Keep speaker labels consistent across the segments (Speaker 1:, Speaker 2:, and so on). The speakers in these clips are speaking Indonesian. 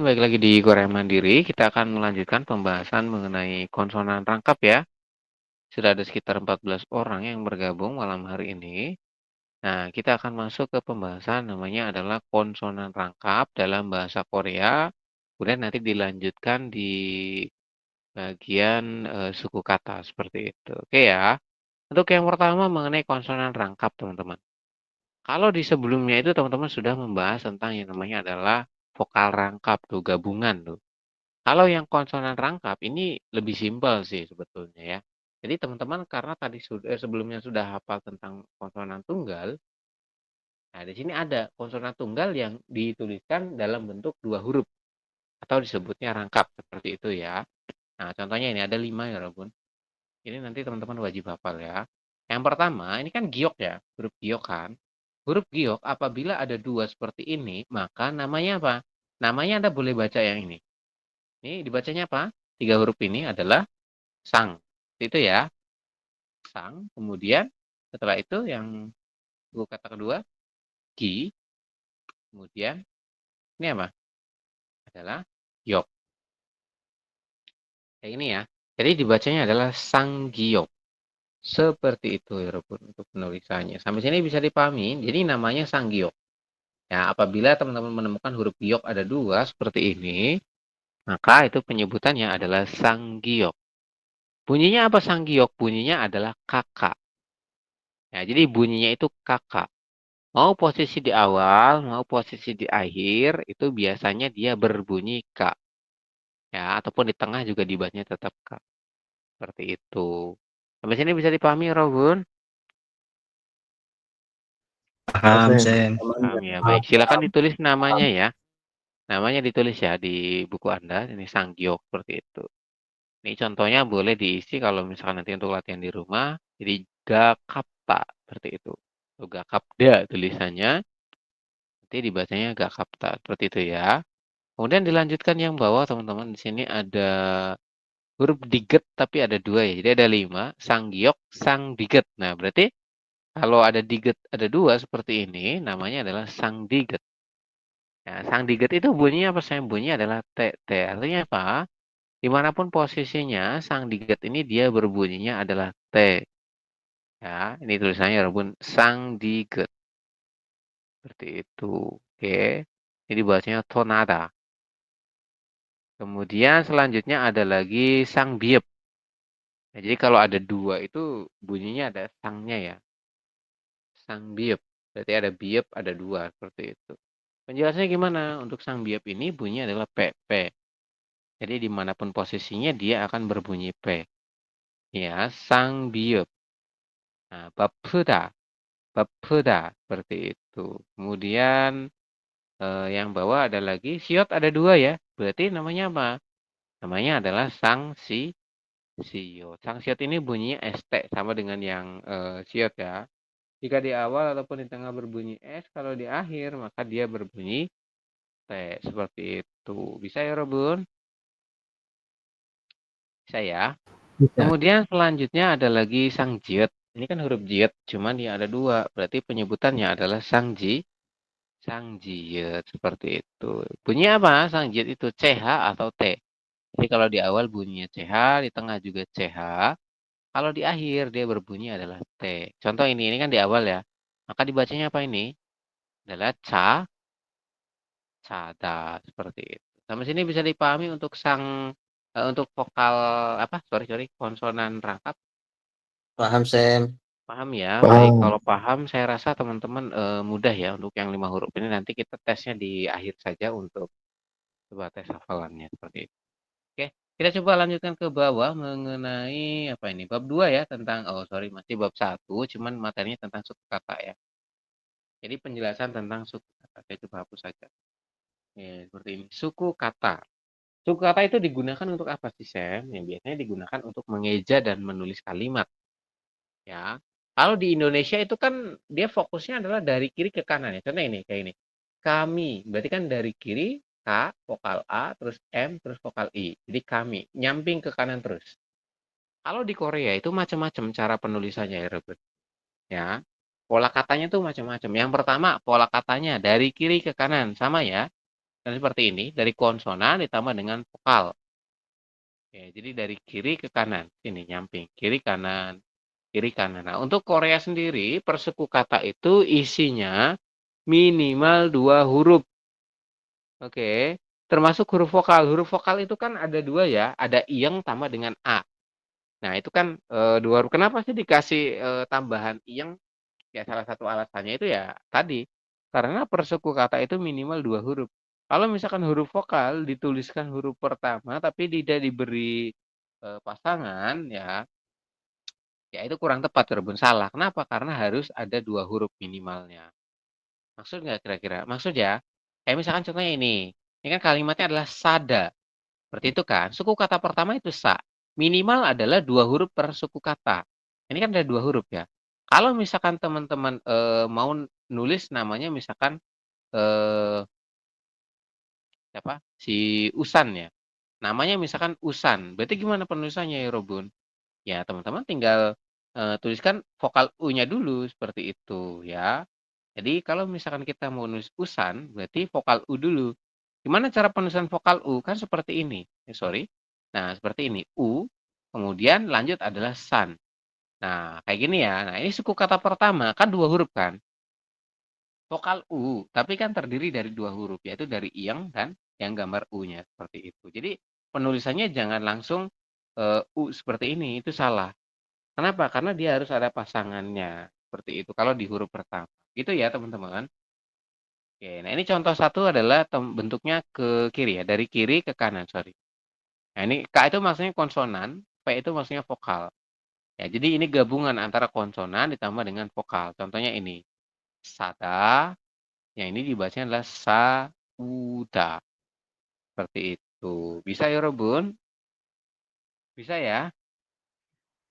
Speaker 1: Baik lagi di Korea Mandiri, kita akan melanjutkan pembahasan mengenai konsonan rangkap ya. Sudah ada sekitar 14 orang yang bergabung malam hari ini. Nah, kita akan masuk ke pembahasan namanya adalah konsonan rangkap dalam bahasa Korea. Kemudian nanti dilanjutkan di bagian suku kata seperti itu. Oke ya. Untuk yang pertama mengenai konsonan rangkap, teman-teman. Kalau di sebelumnya itu teman-teman sudah membahas tentang yang namanya adalah vokal rangkap tuh, gabungan tuh. Kalau yang konsonan rangkap ini lebih simpel sih sebetulnya ya. Jadi teman-teman karena tadi sebelumnya sudah hafal tentang konsonan tunggal, nah di sini ada konsonan tunggal yang dituliskan dalam bentuk dua huruf atau disebutnya rangkap seperti itu ya. Nah contohnya ini ada 5 ya Robun. Ini nanti teman-teman wajib hafal ya. Yang pertama ini kan giok ya, huruf giok kan. Huruf giok apabila ada dua seperti ini maka namanya apa? Namanya Anda boleh baca yang ini. Ini dibacanya apa? Tiga huruf ini adalah sang. Itu ya, sang. Kemudian setelah itu yang kata kedua, gi. Kemudian ini apa? Adalah yok. Kayak ini ya. Jadi dibacanya adalah sang giok. Seperti itu ya untuk penulisannya. Sampai sini bisa dipahami. Jadi namanya sang giok. Ya, apabila teman-teman menemukan huruf giok ada dua seperti ini, maka itu penyebutannya adalah sang giok. Bunyinya apa sang giok? Bunyinya adalah kakak. Ya, jadi bunyinya itu kakak. Mau posisi di awal, mau posisi di akhir, itu biasanya dia berbunyi K. Ya, ataupun di tengah juga dibaca tetap K. Seperti itu. Sampai sini bisa dipahami, Robun?
Speaker 2: Paham, Sen.
Speaker 1: Paham ya, baik. Silakan ditulis namanya ya. Namanya ditulis ya di buku Anda. Ini Sanggyok, seperti itu. Ini contohnya boleh diisi kalau misalkan nanti untuk latihan di rumah. Jadi Gakapta, seperti itu. Gakapda tulisannya. Nanti dibacanya Gakapta, seperti itu ya. Kemudian dilanjutkan yang bawah teman-teman. Di sini ada huruf diget tapi ada dua ya. Jadi ada 5. Sang giok, sang diget. Nah berarti kalau ada diget ada dua seperti ini. Namanya adalah sang diget. Nah, sang diget itu bunyinya apa? Saya bunyi adalah T. T. Artinya apa? Dimanapun posisinya, sang diget ini dia berbunyinya adalah T. Ya, ini tulisannya walaupun sang diget. Seperti itu. Oke. Ini bahasanya tonada. Kemudian selanjutnya ada lagi sang biep. Nah, jadi kalau ada dua itu bunyinya ada sangnya ya. Sang biep. Berarti ada biep, ada dua. Seperti itu. Penjelasannya gimana? Untuk sang biep ini bunyinya adalah P. P. Jadi dimanapun posisinya dia akan berbunyi P. Ya, sang biep. Nah, bapeda. Bapeda. Seperti itu. Kemudian yang bawah ada lagi. Siot ada dua ya. Berarti namanya apa? Namanya adalah sang si siot. Sang siot ini bunyinya ST. Sama dengan yang siot ya. Jika di awal ataupun di tengah berbunyi S, kalau di akhir maka dia berbunyi T. Seperti itu. Bisa ya, Robun? Bisa ya.
Speaker 2: Bisa.
Speaker 1: Kemudian selanjutnya ada lagi sang jiet. Ini kan huruf jiet, cuman dia ada dua. Berarti penyebutannya adalah sang ji. Sang jiet. Seperti itu. Bunyi apa? Sang jiet itu CH atau T. Jadi kalau di awal bunyinya CH, di tengah juga CH. Kalau di akhir dia berbunyi adalah T. Contoh ini kan di awal ya. Maka dibacanya apa ini? Adalah ca. Cada seperti itu. Sampai sini bisa dipahami untuk untuk vokal apa? Sorry, konsonan rangkap.
Speaker 2: Paham, Sen.
Speaker 1: Paham ya? Baik,
Speaker 2: Paham.
Speaker 1: kalau paham saya rasa teman-teman mudah ya untuk yang 5 huruf ini nanti kita tesnya di akhir saja untuk coba tes hafalannya seperti itu. Oke, kita coba lanjutkan ke bawah mengenai apa ini? Bab 2 ya tentang masih bab 1 cuman materinya tentang suku kata ya. Jadi penjelasan tentang suku kata. Saya coba hapus saja. Ya, seperti ini. Suku kata. Suku kata itu digunakan untuk apa sih, Sam? Yang biasanya digunakan untuk mengeja dan menulis kalimat, ya. Kalau di Indonesia itu kan dia fokusnya adalah dari kiri ke kanan ya. Contoh ini kayak ini. Kami, berarti kan dari kiri K, vokal A, terus M, terus vokal I. Jadi kami, nyamping ke kanan terus. Kalau di Korea itu macam-macam cara penulisannya ya, Robert. Ya. Pola katanya tuh macam-macam. Yang pertama, pola katanya dari kiri ke kanan, sama ya. Dan seperti ini, dari konsonan ditambah dengan vokal. Oke, jadi dari kiri ke kanan, sini nyamping, kiri kanan, kiri kanan. Nah, untuk Korea sendiri, per suku kata itu isinya minimal 2 huruf. Oke, termasuk huruf vokal. Huruf vokal itu kan ada 2 ya, ada iyeng tambah dengan a. Nah, itu kan, 2 huruf. Kenapa sih dikasih, tambahan iyeng? Ya salah satu alasannya itu ya tadi, karena per suku kata itu minimal 2 huruf. Kalau misalkan huruf vokal dituliskan huruf pertama tapi tidak diberi, pasangan ya itu kurang tepat Cirebon, salah. Kenapa? Karena harus ada 2 huruf minimalnya. Maksud nggak kira-kira? Maksud ya, kayak misalkan contohnya ini kan kalimatnya adalah sada, seperti itu kan, suku kata pertama itu sa, minimal adalah 2 huruf per suku kata. Ini kan ada 2 huruf ya. Kalau misalkan teman-teman, mau nulis namanya misalkan, eee, siapa, si Usan ya, namanya misalkan Usan, berarti gimana penulisannya ya Robun? Ya teman-teman tinggal, tuliskan vokal U-nya dulu, seperti itu ya. Jadi kalau misalkan kita mau nulis Usan, berarti vokal U dulu. Gimana cara penulisan vokal U? Kan seperti ini, sorry. Nah seperti ini, U, kemudian lanjut adalah San. Nah kayak gini ya, nah ini suku kata pertama, kan 2 huruf kan? Vokal U, tapi kan terdiri dari 2 huruf, yaitu dari iyeng dan yang gambar U-nya, seperti itu. Jadi penulisannya jangan langsung, U seperti ini, itu salah. Kenapa? Karena dia harus ada pasangannya, seperti itu, kalau di huruf pertama. Gitu ya teman-teman. Oke, nah ini contoh satu adalah bentuknya ke kiri ya, dari kiri ke kanan, sorry. Nah ini K itu maksudnya konsonan, P itu maksudnya vokal. Ya, jadi ini gabungan antara konsonan ditambah dengan vokal. Contohnya ini, sada, yang ini dibacanya adalah sauda. Seperti itu. Bisa ya, Robun? Bisa ya?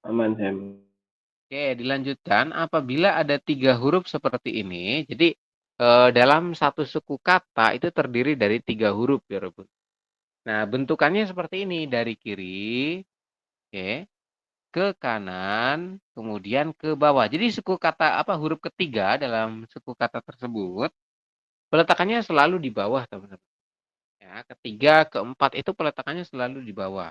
Speaker 2: Aman, Sam.
Speaker 1: Oke, dilanjutkan. Apabila ada 3 huruf seperti ini, jadi dalam satu suku kata itu terdiri dari 3 huruf ya, Robun. Nah, bentukannya seperti ini, dari kiri, oke, ke kanan, kemudian ke bawah. Jadi suku kata apa huruf ketiga dalam suku kata tersebut, peletakannya selalu di bawah, teman-teman. Ya, ketiga, keempat itu peletakannya selalu di bawah.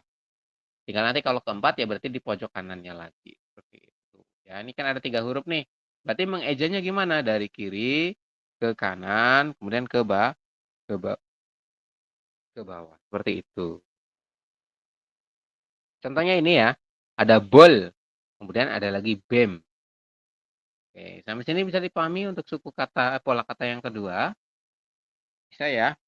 Speaker 1: Tinggal nanti kalau keempat ya berarti di pojok kanannya lagi. Seperti itu. Ya, ini kan ada 3 huruf nih. Berarti mengejanya gimana? Dari kiri ke kanan, kemudian ke, ba ke bawah. Seperti itu. Contohnya ini ya, ada bol, kemudian ada lagi bem. Oke, sampai sini bisa dipahami untuk suku kata, pola kata yang kedua. Bisa ya.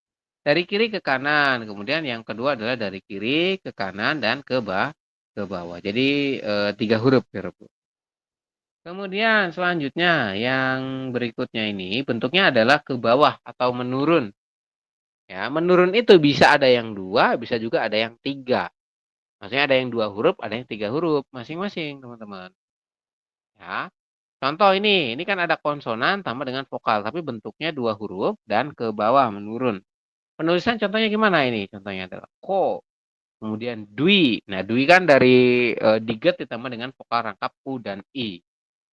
Speaker 1: Dari kiri ke kanan, kemudian yang kedua adalah dari kiri ke kanan dan ke bawah. Jadi 3 huruf ya, Rob. Kemudian selanjutnya yang berikutnya ini bentuknya adalah ke bawah atau menurun. Ya, menurun itu bisa ada yang 2, bisa juga ada yang 3. Maksudnya ada yang 2 huruf, ada yang 3 huruf masing-masing, teman-teman. Ya. Contoh ini kan ada konsonan tambah dengan vokal, tapi bentuknya 2 huruf dan ke bawah menurun. Penulisan contohnya gimana ini? Contohnya adalah ko, kemudian dwi. Nah, dwi kan dari diget ditambah dengan vokal rangkap u dan i.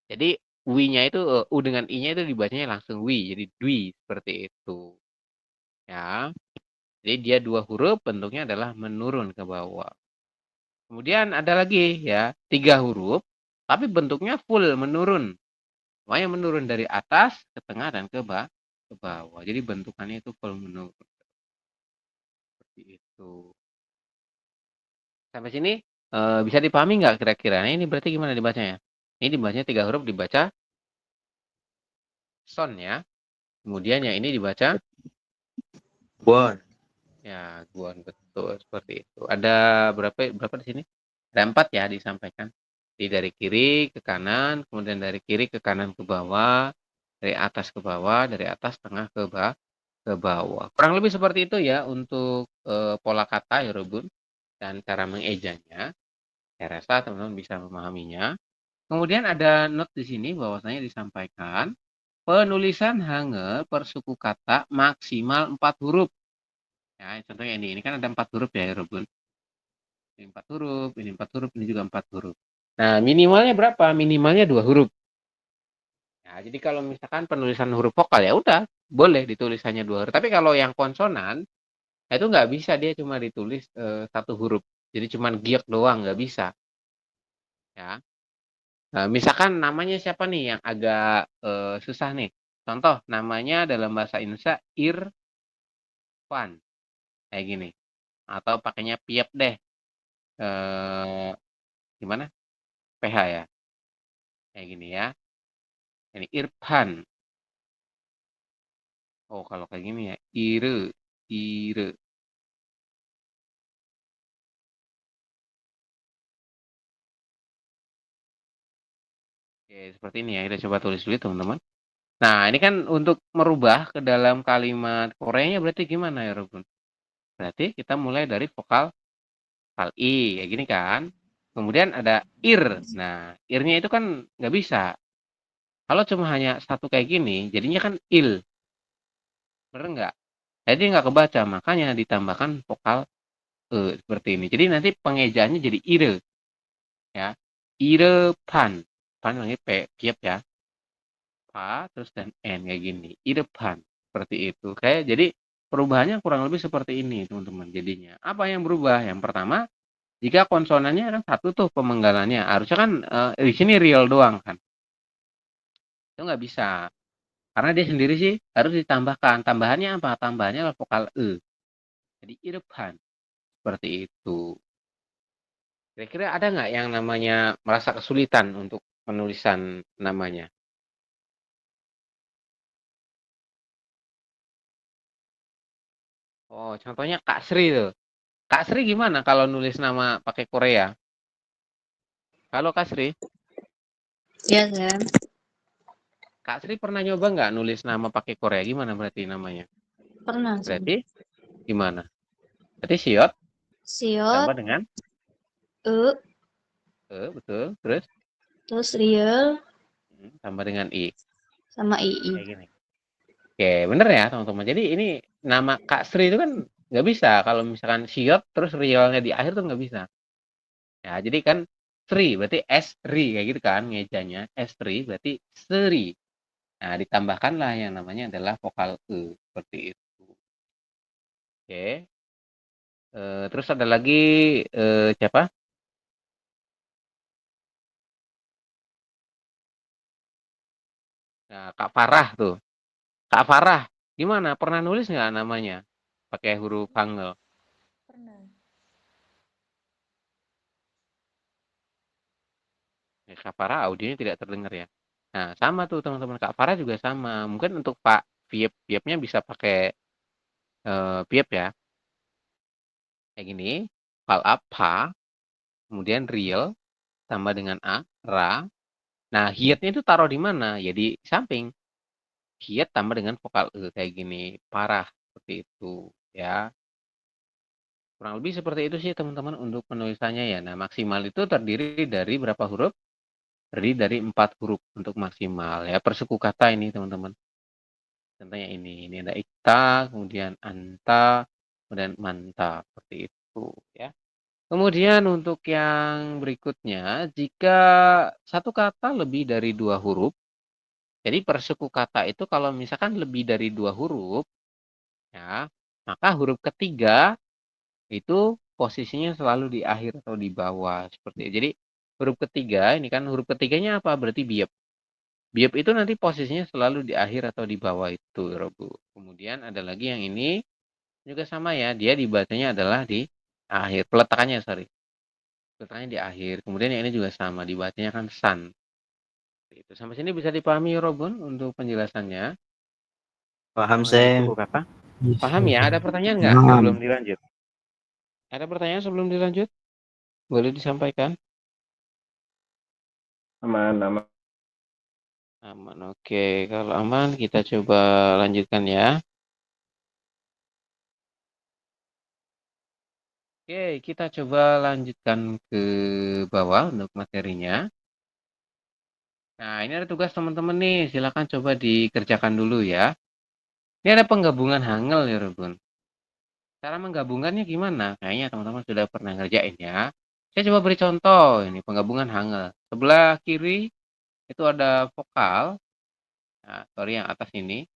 Speaker 1: Jadi wi-nya itu u dengan i-nya itu dibacanya langsung wi, jadi dwi seperti itu. Ya. Jadi dia 2 huruf, bentuknya adalah menurun ke bawah. Kemudian ada lagi ya, 3 huruf tapi bentuknya full menurun. Pokoknya menurun dari atas ke tengah dan ke bawah. Jadi bentukannya itu full menurun. Seperti itu. Sampai sini bisa dipahami nggak kira-kira? Nah, ini berarti gimana dibacanya? Ini dibacanya 3 huruf dibaca son ya. Kemudian yang ini dibaca
Speaker 2: Bon.
Speaker 1: ya guan, betul seperti itu. Ada berapa di sini? Ada 4 ya disampaikan. Jadi dari kiri ke kanan, kemudian dari kiri ke kanan ke bawah, dari atas ke bawah, dari atas tengah ke bawah. Kurang lebih seperti itu ya untuk pola kata ya Robun dan cara mengejanya. Saya rasa teman-teman bisa memahaminya. Kemudian ada note di sini bahwasanya disampaikan penulisan hangul per suku kata maksimal 4 huruf. Ya, contohnya ini kan ada 4 huruf ya Robun. Ini 4 huruf, ini 4 huruf, ini juga 4 huruf. Nah, minimalnya berapa? Minimalnya 2 huruf. Nah, jadi kalau misalkan penulisan huruf vokal ya udah boleh ditulis hanya 2 huruf. Tapi kalau yang konsonan, itu nggak bisa dia cuma ditulis 1 huruf. Jadi cuman giok doang, nggak bisa ya. Misalkan namanya siapa nih yang agak susah nih. Contoh namanya dalam bahasa Indonesia Irfan, kayak gini. Atau pakainya Piep deh. Eh, gimana? PH ya, kayak gini ya. Ini Irfan. Oh kalau kayak gini ya, ire. Oke, seperti ini ya. Kita coba tulis dulu teman-teman. Nah, ini kan untuk merubah ke dalam kalimat Koreanya berarti gimana ya, Robun? Berarti kita mulai dari vokal I, kayak gini kan. Kemudian ada ir. Nah, irnya itu kan nggak bisa. Kalau cuma hanya satu kayak gini, jadinya kan il. Bener nggak? Jadi nggak kebaca, makanya ditambahkan vokal seperti ini. Jadi nanti pengejaannya jadi ire, ya. Ire pan. Pan lagi P, piep ya. Pa, terus dan N kayak gini. Ire pan. Seperti itu. Kayak jadi perubahannya kurang lebih seperti ini, teman-teman. Jadinya. Apa yang berubah? Yang pertama, jika konsonannya kan satu tuh pemenggalannya. Harusnya kan di sini real doang kan. Itu nggak bisa. Karena dia sendiri sih harus ditambahkan. Tambahannya apa? Tambahannya adalah vokal E. Jadi Irfan. Seperti itu. Kira-kira ada nggak yang namanya merasa kesulitan untuk penulisan namanya? Oh, contohnya Kak Sri tuh. Kak Sri gimana kalau nulis nama pakai Korea? Halo Kak Sri.
Speaker 3: Iya, Sam.
Speaker 1: Kak Sri pernah nyoba nggak nulis nama pakai Korea? Gimana berarti namanya?
Speaker 3: Pernah, Sam.
Speaker 1: Berarti gimana? Berarti siot
Speaker 3: Siot,
Speaker 1: tambah dengan
Speaker 3: E,
Speaker 1: betul. Terus
Speaker 3: terus real,
Speaker 1: tambah dengan i.
Speaker 3: sama II.
Speaker 1: Kayak gini. Oke, bener ya teman-teman. Jadi ini nama Kak Sri itu kan nggak bisa kalau misalkan siot terus realnya di akhir tuh nggak bisa. Ya, jadi kan Sri berarti S-Ri kayak gitu kan ngejanya. S-Ri berarti Seri. Nah, ditambahkanlah yang namanya adalah vokal E seperti itu. Oke. Terus ada lagi siapa? Nah, Kak Farah tuh. Kak Farah, gimana? Pernah nulis nggak namanya? Pakai huruf Hangul.
Speaker 3: Pernah.
Speaker 1: Kak Farah audionya tidak terdengar ya. Nah, sama tuh teman-teman. Kak Farah juga sama. Mungkin untuk Pak Piep, Piepnya bisa pakai Piep ya. Kayak gini. Fal apa, kemudian real, tambah dengan A, ra. Nah, hiatnya itu taruh di mana? Ya di samping. Hiat tambah dengan vokal E. Kayak gini. Parah. Seperti itu. Ya. Kurang lebih seperti itu sih teman-teman untuk penulisannya ya. Nah, maksimal itu terdiri dari berapa huruf? Terdiri dari 4 huruf untuk maksimal ya. Per suku kata ini teman-teman. Contohnya ini ada ikta, kemudian anta, kemudian manta, seperti itu ya. Kemudian untuk yang berikutnya, jika satu kata lebih dari 2 huruf, jadi per suku kata itu kalau misalkan lebih dari 2 huruf, ya, maka huruf ketiga itu posisinya selalu di akhir atau di bawah seperti itu. Jadi huruf ketiga ini kan huruf ketiganya apa? Berarti biep. Biep itu nanti posisinya selalu di akhir atau di bawah itu, Robu. Kemudian ada lagi yang ini juga sama ya, dia dibacanya adalah di akhir. Peletakannya, sorry. Peletakannya di akhir. Kemudian yang ini juga sama, dibacanya kan san. Itu sampai sini bisa dipahami, Robun, untuk penjelasannya
Speaker 2: Paham,
Speaker 1: mengenai suku
Speaker 2: Sam.
Speaker 1: kata. Paham ya? Ada pertanyaan nggak
Speaker 2: Paham.
Speaker 1: sebelum dilanjut? Ada pertanyaan sebelum dilanjut? Boleh disampaikan?
Speaker 2: Aman, aman.
Speaker 1: Aman, oke. Kalau aman, kita coba lanjutkan ya. Oke, kita coba lanjutkan ke bawah untuk materinya. Nah, ini ada tugas teman-teman nih. Silakan coba dikerjakan dulu ya. Ini ada penggabungan hangul ya, Rubun. Cara menggabungkannya gimana? Kayaknya teman-teman sudah pernah ngerjain ya. Saya coba beri contoh. Ini penggabungan hangul. Sebelah kiri itu ada vokal. Nah, sorry yang atas ini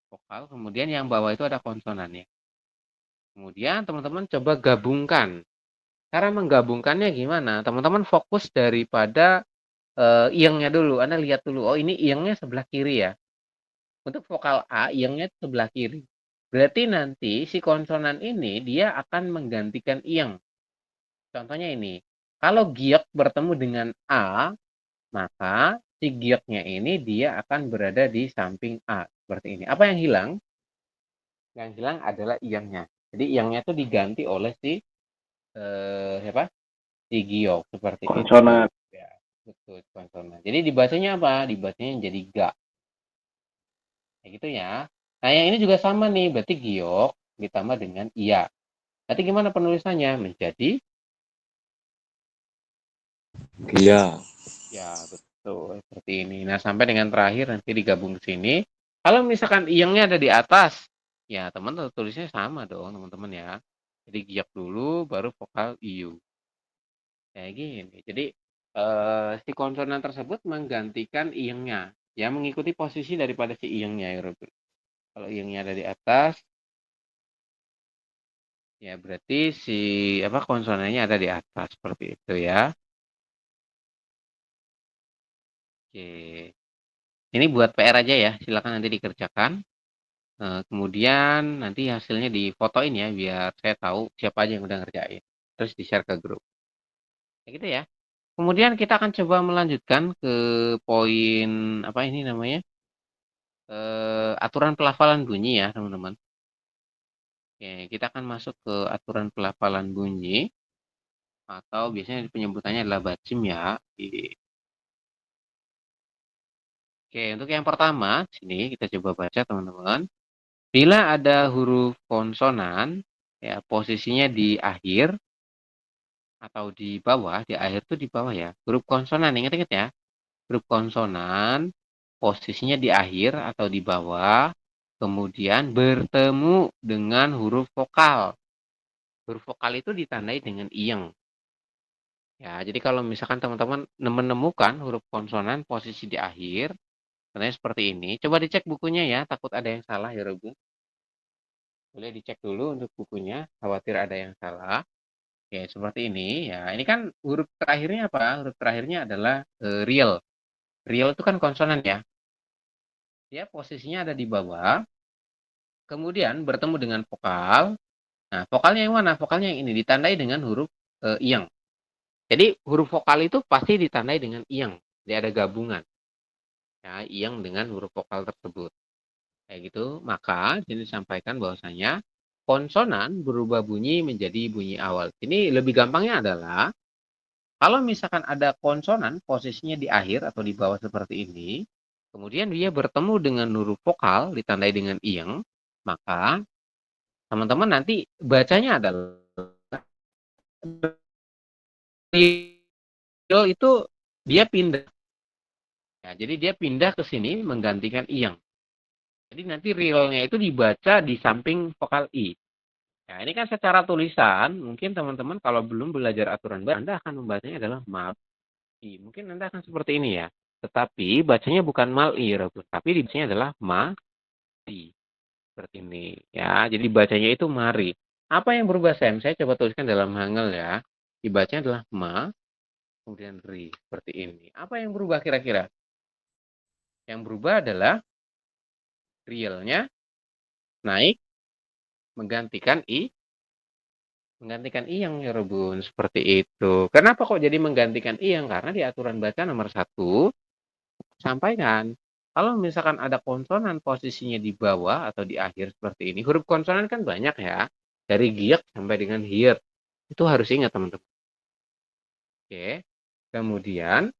Speaker 1: vokal, kemudian yang bawah itu ada konsonannya. Kemudian teman-teman coba gabungkan. Cara menggabungkannya gimana? Teman-teman fokus daripada iyengnya dulu. Anda lihat dulu, oh ini iyengnya sebelah kiri ya. Untuk vokal A, iyengnya sebelah kiri. Berarti nanti si konsonan ini dia akan menggantikan iyeng. Contohnya ini, kalau giok bertemu dengan A, maka si gioknya ini dia akan berada di samping A. Seperti ini. Apa yang hilang? Yang hilang adalah iyengnya. Jadi iyengnya itu diganti oleh si siapa? Si giok seperti itu.
Speaker 2: konsonan.
Speaker 1: Ya, betul konsonan. Jadi dibacanya apa? Dibacanya jadi ga. Kayak gitu ya. Nah, yang ini juga sama nih, berarti giok ditambah dengan iya. Nanti gimana penulisannya? Menjadi
Speaker 2: Iya.
Speaker 1: ya, betul seperti ini. Nah, sampai dengan terakhir nanti digabung ke sini. Kalau misalkan iyengnya ada di atas, ya teman tulisnya sama dong, teman-teman ya. Jadi giok dulu baru vokal iu. Kayak gini. Jadi si konsonan tersebut menggantikan iyengnya, ya mengikuti posisi daripada si iyengnya ya, Robin. Kalau iyengnya ada di atas, ya berarti si apa konsonannya ada di atas seperti itu ya. Oke. Ini buat PR aja ya, silakan nanti dikerjakan. Kemudian nanti hasilnya difotoin ya biar saya tahu siapa aja yang udah ngerjain. Terus di-share ke grup. Kayak gitu ya. Kemudian kita akan coba melanjutkan ke poin apa ini namanya? Aturan pelafalan bunyi ya, teman-teman. Oke, kita akan masuk ke aturan pelafalan bunyi atau biasanya penyebutannya adalah bacim ya. Oke, untuk yang pertama, sini kita coba baca teman-teman. Bila ada huruf konsonan, ya posisinya di akhir atau di bawah, di akhir tuh di bawah ya. Huruf konsonan, ingat-ingat ya. Huruf konsonan posisinya di akhir atau di bawah, kemudian bertemu dengan huruf vokal. Huruf vokal itu ditandai dengan iyeng. Ya, jadi kalau misalkan teman-teman menemukan huruf konsonan posisi di akhir, contohnya seperti ini. Coba dicek bukunya ya, takut ada yang salah ya, Robu. Boleh dicek dulu untuk bukunya, khawatir ada yang salah. Oke, seperti ini. Ya, ini kan huruf terakhirnya apa? Huruf terakhirnya adalah real. Real itu kan konsonan ya. Dia posisinya ada di bawah, kemudian bertemu dengan vokal. Nah, vokalnya yang mana? Vokalnya yang ini ditandai dengan huruf iyeng. Jadi huruf vokal itu pasti ditandai dengan iyeng. Dia ada gabungan. Ya, iyeng dengan huruf vokal tersebut. Kayak gitu, maka jadi disampaikan bahwasanya konsonan berubah bunyi menjadi bunyi awal. Ini lebih gampangnya adalah kalau misalkan ada konsonan posisinya di akhir atau di bawah seperti ini, kemudian dia bertemu dengan huruf vokal ditandai dengan iyeng, maka teman-teman nanti bacanya adalah real itu dia pindah. Ya, jadi dia pindah ke sini menggantikan iyeng. Jadi nanti realnya itu dibaca di samping vokal i. Ya, ini kan secara tulisan, mungkin teman-teman kalau belum belajar aturan bahasa, Anda akan membacanya adalah i. Mungkin Anda akan seperti ini ya. Tetapi bacanya bukan mal'i, tapi dibacanya adalah mati. Seperti ini. Ya, jadi bacanya itu mari. Apa yang berubah, Sam? Saya coba tuliskan dalam Hangul ya. Dibacanya adalah kemudian ri. Seperti ini. Apa yang berubah kira-kira? Yang berubah adalah realnya naik menggantikan iyang ya Rebun. Seperti itu. Kenapa kok jadi menggantikan iyang? Karena di aturan baca nomor 1 sampaikan. Kalau misalkan ada konsonan posisinya di bawah atau di akhir seperti ini. Huruf konsonan kan banyak ya. Dari giyak sampai dengan hier. Itu harus ingat teman-teman. Oke. Kemudian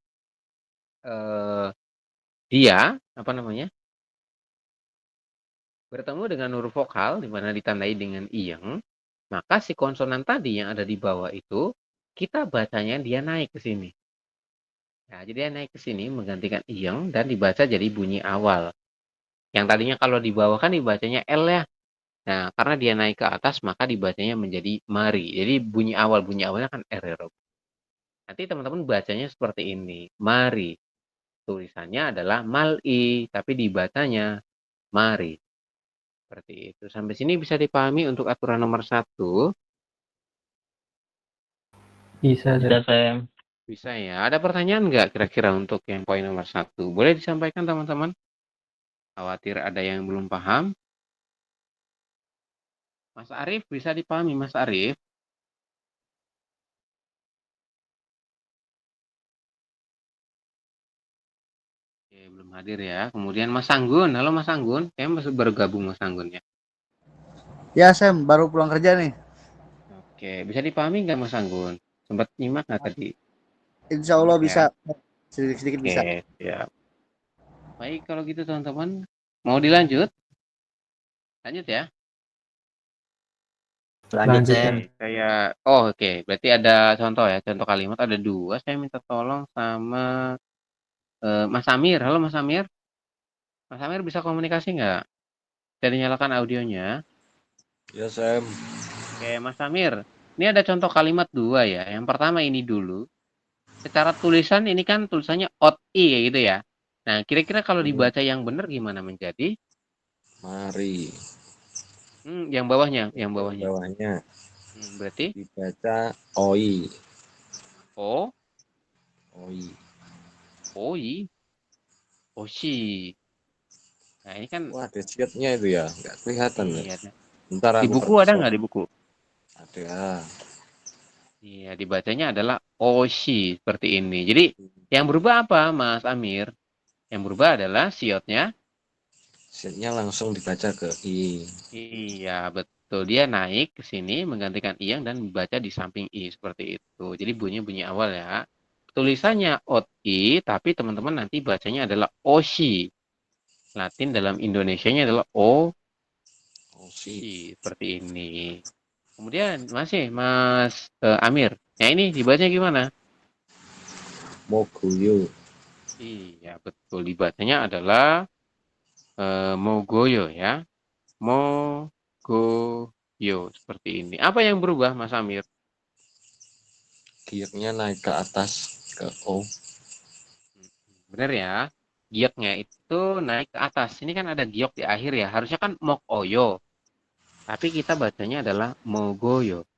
Speaker 1: dia apa namanya? Bertemu dengan huruf vokal di mana ditandai dengan iyeng, maka si konsonan tadi yang ada di bawah itu kita bacanya dia naik ke sini. Nah, jadi dia naik ke sini menggantikan iyeng dan dibaca jadi bunyi awal. Yang tadinya kalau di bawah kan dibacanya L ya. Nah, karena dia naik ke atas maka dibacanya menjadi mari. Jadi bunyi awalnya kan R ya, Rob. Nanti teman-teman bacanya seperti ini. Mari. tulisannya adalah mal'i, tapi dibacanya mari. Seperti itu. Sampai sini bisa dipahami untuk aturan nomor 1?
Speaker 4: Bisa, Sam.
Speaker 1: Bisa ya. Ada pertanyaan nggak kira-kira untuk yang poin nomor 1? Boleh disampaikan teman-teman? Khawatir ada yang belum paham? Mas Arif, bisa dipahami Mas Arif? Oke, belum hadir ya. Kemudian Mas Anggun. Halo Mas Anggun. Kayaknya masih baru gabung Mas Anggun ya.
Speaker 5: Ya, Sam, baru pulang kerja nih.
Speaker 1: Oke, bisa dipahami nggak Mas Anggun? Sempat nyimak nggak tadi?
Speaker 5: Insya Allah
Speaker 1: Ya.
Speaker 5: bisa. Sedikit-sedikit
Speaker 1: Oke,
Speaker 5: bisa.
Speaker 1: siap. Baik, kalau gitu teman-teman. Mau dilanjut? Lanjut ya.
Speaker 4: Lanjut, Sam.
Speaker 1: Oke. Berarti ada contoh ya. Contoh kalimat ada 2. Saya minta tolong sama Mas Amir. Halo Mas Amir. Mas Amir bisa komunikasi nggak? Bisa dinyalakan audionya.
Speaker 2: Ya, Sam.
Speaker 1: Oke, Mas Amir. Ini ada contoh kalimat 2 ya. Yang pertama ini dulu. Secara tulisan ini kan tulisannya ot-i ya gitu ya. Nah, kira-kira kalau dibaca yang benar gimana menjadi?
Speaker 2: Mari.
Speaker 1: Yang bawahnya, yang bawahnya.
Speaker 2: Bawahnya
Speaker 1: Berarti
Speaker 2: dibaca oi.
Speaker 1: o,
Speaker 2: Oi.
Speaker 1: oi, oshi. Nah, ini kan
Speaker 2: Wah, ada siatnya itu ya. Nggak kelihatan ya.
Speaker 1: iya.
Speaker 2: Bentar
Speaker 1: Di
Speaker 2: aku
Speaker 1: buku ada nggak di buku?
Speaker 2: Ada.
Speaker 1: Iya, dibacanya adalah oshi seperti ini. Jadi yang berubah apa, Mas Amir? Yang berubah adalah siotnya.
Speaker 2: Siatnya langsung dibaca ke i.
Speaker 1: Iya, betul. Dia naik ke sini menggantikan iyang dan membaca di samping i seperti itu. Jadi bunyi awal ya. Tulisannya ot-i, tapi teman-teman nanti bacanya adalah oshi. Latin dalam Indonesianya adalah oshi seperti ini. Kemudian masih Mas Amir. Nah ini dibacanya gimana?
Speaker 2: Moguyo.
Speaker 1: Iya, betul. Dibacanya adalah mogoyo ya. Mogoyo seperti ini. Apa yang berubah, Mas Amir?
Speaker 2: Gioknya naik ke atas ke o.
Speaker 1: Benar ya. Gioknya itu naik ke atas. Ini kan ada giok di akhir ya. Harusnya kan mokoyo. Tapi kita bacanya adalah mogoyo.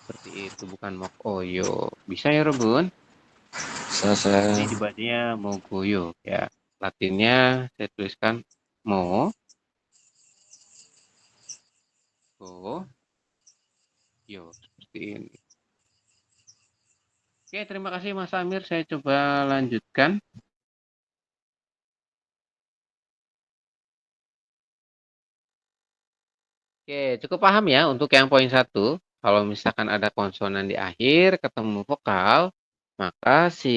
Speaker 1: Seperti itu, bukan mokoyo. Bisa ya, Rebun?
Speaker 2: Saya
Speaker 1: Ini dibacanya mogoyo ya. Latinnya saya tuliskan mo, go, yo. Seperti ini. Oke, terima kasih Mas Amir. Saya coba lanjutkan. Oke, cukup paham ya untuk yang poin 1. Kalau misalkan ada konsonan di akhir ketemu vokal, maka si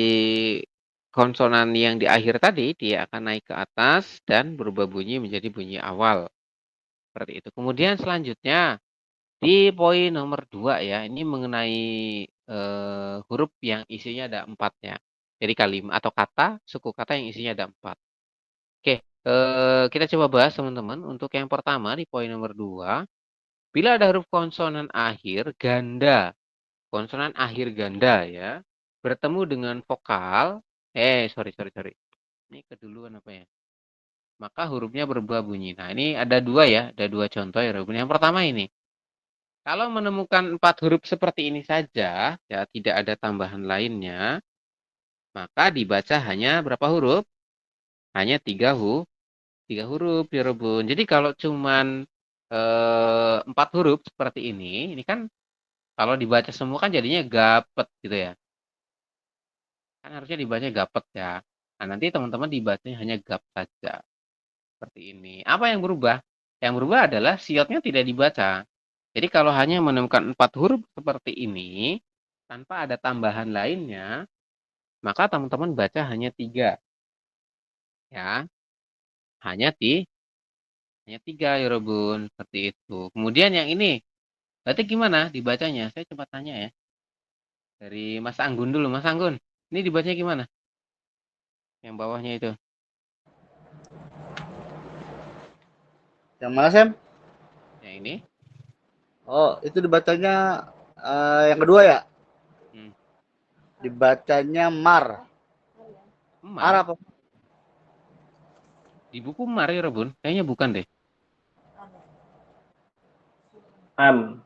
Speaker 1: konsonan yang di akhir tadi dia akan naik ke atas dan berubah bunyi menjadi bunyi awal. Seperti itu. Kemudian selanjutnya di poin nomor 2 ya, ini mengenai huruf yang isinya ada 4-nya. Jadi kalimat atau kata, suku kata yang isinya ada 4. Oke, kita coba bahas teman-teman. Untuk yang pertama di poin nomor 2, bila ada huruf konsonan akhir ganda, konsonan akhir ganda ya, bertemu dengan vokal, sorry. Ini keduluan apa ya? Maka hurufnya berubah bunyi. Nah, ini ada 2 ya, ada 2 contoh ya. Yang pertama ini. Kalau menemukan 4 huruf seperti ini saja, ya tidak ada tambahan lainnya, maka dibaca hanya berapa huruf? Hanya 3 huruf ya Rebun. Jadi kalau cuman 4 huruf seperti ini kan kalau dibaca semua kan jadinya gapet gitu ya. Kan harusnya dibaca gapet ya. Nah, nanti teman-teman dibacanya hanya gap saja. Seperti ini. Apa yang berubah? Yang berubah adalah siotnya tidak dibaca. Jadi kalau hanya menemukan 4 huruf seperti ini, tanpa ada tambahan lainnya, maka teman-teman baca hanya 3. Ya, hanya 3 ya Robun. Seperti itu. Kemudian yang ini, berarti gimana dibacanya? Saya coba tanya ya. Dari Mas Anggun dulu. Mas Anggun, ini dibacanya gimana? Yang bawahnya itu.
Speaker 5: Yang mana, Sam?
Speaker 1: Yang ini.
Speaker 5: Oh, itu dibacanya yang kedua ya?
Speaker 1: Hmm.
Speaker 5: Dibacanya mar.
Speaker 1: Mar
Speaker 5: apa?
Speaker 1: Di buku Mar ya Rebun? Kayaknya bukan deh.
Speaker 4: Am.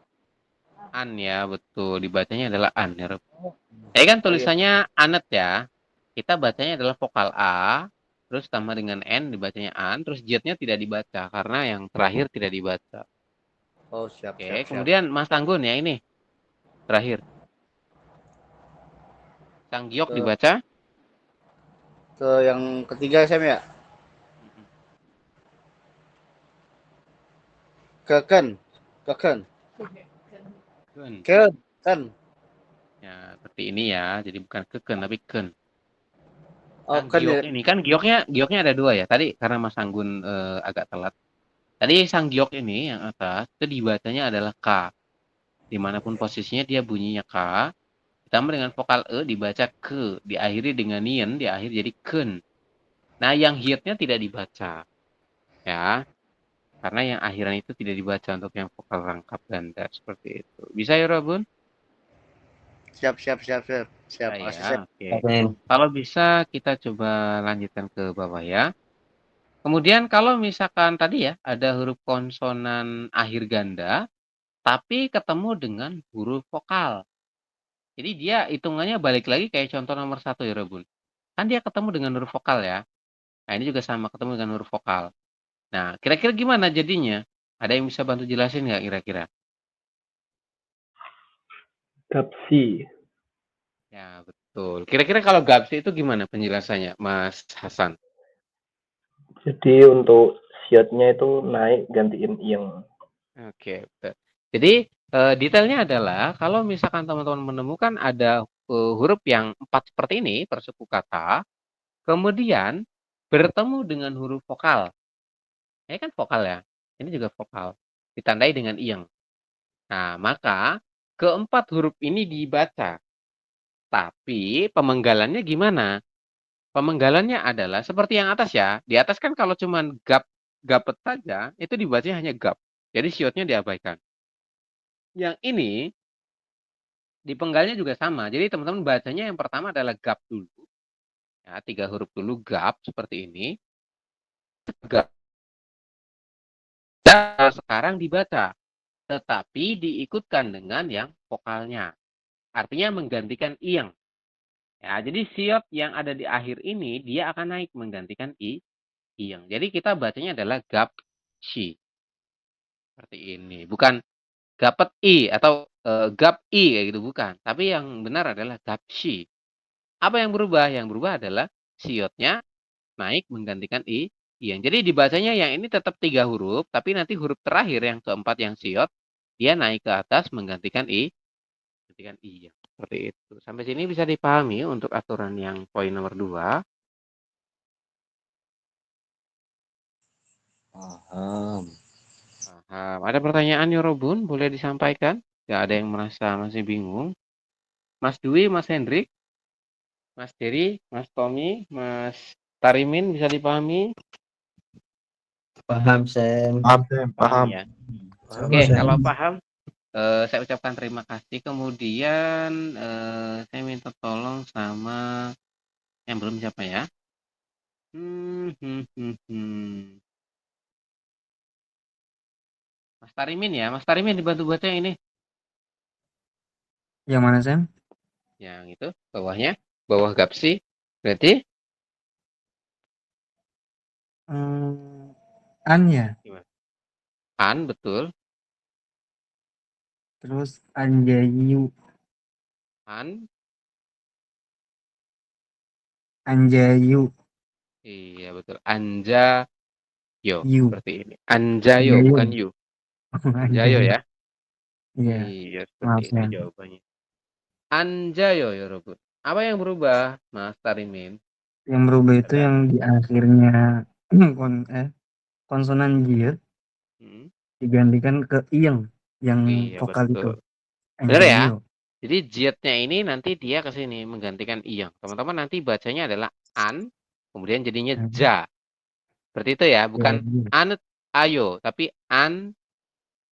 Speaker 1: An ya, betul. Dibacanya adalah an ya Rebun. Kan
Speaker 5: Oh iya.
Speaker 1: tulisannya anet ya. Kita bacanya adalah vokal A, terus tambah dengan N dibacanya an, terus j-nya tidak dibaca karena yang terakhir tidak dibaca.
Speaker 5: Oh siap
Speaker 1: Oke,
Speaker 5: siap siap.
Speaker 1: kemudian Mas Anggun ya ini terakhir. Sanggiok
Speaker 5: Ke
Speaker 1: dibaca.
Speaker 5: ke yang ketiga Sam ya. Keken. Keken.
Speaker 1: Ken.
Speaker 5: Ken. Ken.
Speaker 1: Ya, seperti ini ya. Jadi bukan keken tapi ken.
Speaker 5: Oh kan
Speaker 1: Sanggiok
Speaker 5: ya.
Speaker 1: ini kan gioknya ada dua ya. Tadi karena Mas Anggun agak telat. Tadi Sanggiok ini yang atas itu dibacanya adalah K. Dimanapun posisinya dia bunyinya K. Ditambah dengan vokal E dibaca ke. Diakhiri dengan nien, diakhiri jadi ken. Nah, yang hiatnya tidak dibaca. Ya, karena yang akhiran itu tidak dibaca untuk yang vokal rangkap ganda. Seperti itu. Bisa ya, Robun?
Speaker 5: Siap siap siap siap. Siap.
Speaker 1: Bisa
Speaker 5: Makasih
Speaker 1: ya,
Speaker 5: Sam.
Speaker 1: oke.
Speaker 4: Oke.
Speaker 1: Kalau bisa kita coba lanjutkan ke bawah ya. Kemudian kalau misalkan tadi ya, ada huruf konsonan akhir ganda, tapi ketemu dengan huruf vokal. Jadi dia hitungannya balik lagi kayak contoh nomor 1 ya, Robun. Kan dia ketemu dengan huruf vokal ya. Nah, ini juga sama ketemu dengan huruf vokal. Nah, kira-kira gimana jadinya? Ada yang bisa bantu jelasin nggak kira-kira?
Speaker 4: Gapsi.
Speaker 1: Ya, betul. Kira-kira kalau gapsi itu gimana penjelasannya, Mas Hasan?
Speaker 4: Jadi untuk siotnya itu naik gantiin ing.
Speaker 1: Oke, betul. Jadi detailnya adalah kalau misalkan teman-teman menemukan ada huruf yang 4 seperti ini per suku kata, kemudian bertemu dengan huruf vokal. Ini kan vokal ya. Ini juga vokal. Ditandai dengan ing. Nah, maka keempat huruf ini dibaca. Tapi pemenggalannya gimana? Pemenggalannya adalah seperti yang atas ya. Di atas kan kalau cuman gapet saja, itu dibacanya hanya gap. Jadi siotnya diabaikan. Yang ini di penggalnya juga sama. Jadi teman-teman bacanya yang pertama adalah gap dulu. Ya, 3 huruf dulu gap seperti ini. Gap. Dan sekarang dibaca. Tetapi diikutkan dengan yang vokalnya. Artinya menggantikan ing. Ya, jadi siot yang ada di akhir ini dia akan naik menggantikan ing. Jadi kita bacanya adalah gap shi. Seperti ini. Bukan gapet i atau gap i kayak gitu bukan. Tapi yang benar adalah gap shi. Apa yang berubah? Yang berubah adalah siotnya naik menggantikan ing. Jadi dibacanya yang ini tetap 3 huruf, tapi nanti huruf terakhir yang keempat yang siot dia naik ke atas menggantikan menggantikan ing. Seperti itu. Sampai sini bisa dipahami untuk aturan yang poin nomor 2.
Speaker 2: Paham.
Speaker 1: Ada pertanyaan ya Robun? Boleh disampaikan? Gak ada yang merasa masih bingung. Mas Dwi, Mas Hendrik, Mas Dery, Mas Tommy, Mas Tarimin bisa dipahami?
Speaker 4: Paham, Sam.
Speaker 1: Paham ya. Oke,
Speaker 4: Sam.
Speaker 1: kalau paham, saya ucapkan terima kasih. Kemudian saya minta tolong sama yang belum siapa ya? Mas Tarimin ya, Mas Tarimin dibantu baca yang ini.
Speaker 6: Yang mana, Sam?
Speaker 1: Yang itu, bawahnya, bawah gapsi. Berarti
Speaker 6: An ya.
Speaker 1: gimana? An, betul.
Speaker 6: Terus Anjayu.
Speaker 1: An,
Speaker 6: Anjayu.
Speaker 1: iya betul. Anjayo,
Speaker 6: Yu.
Speaker 1: seperti ini. Anjayo,
Speaker 6: Anjayu.
Speaker 1: bukan yu. Anjayo
Speaker 6: Anjayu.
Speaker 1: ya.
Speaker 6: Iya.
Speaker 1: Iya, seperti
Speaker 6: Maaf,
Speaker 1: itu
Speaker 6: Sam.
Speaker 1: jawabannya. Anjayo ya Robot. Apa yang berubah, Mas Tarimin?
Speaker 6: Yang berubah itu
Speaker 1: Ada.
Speaker 6: yang di akhirnya konsonan jiet
Speaker 1: Hmm,
Speaker 6: digantikan ke ing yang
Speaker 1: iya
Speaker 6: vokal itu.
Speaker 1: betul. Benar ya?
Speaker 6: Anjayu.
Speaker 1: Jadi j-nya ini nanti dia ke sini menggantikan ing. Teman-teman nanti bacanya adalah an, kemudian jadinya ja. Seperti itu ya, bukan
Speaker 6: Anjayu.
Speaker 1: an ayo, tapi an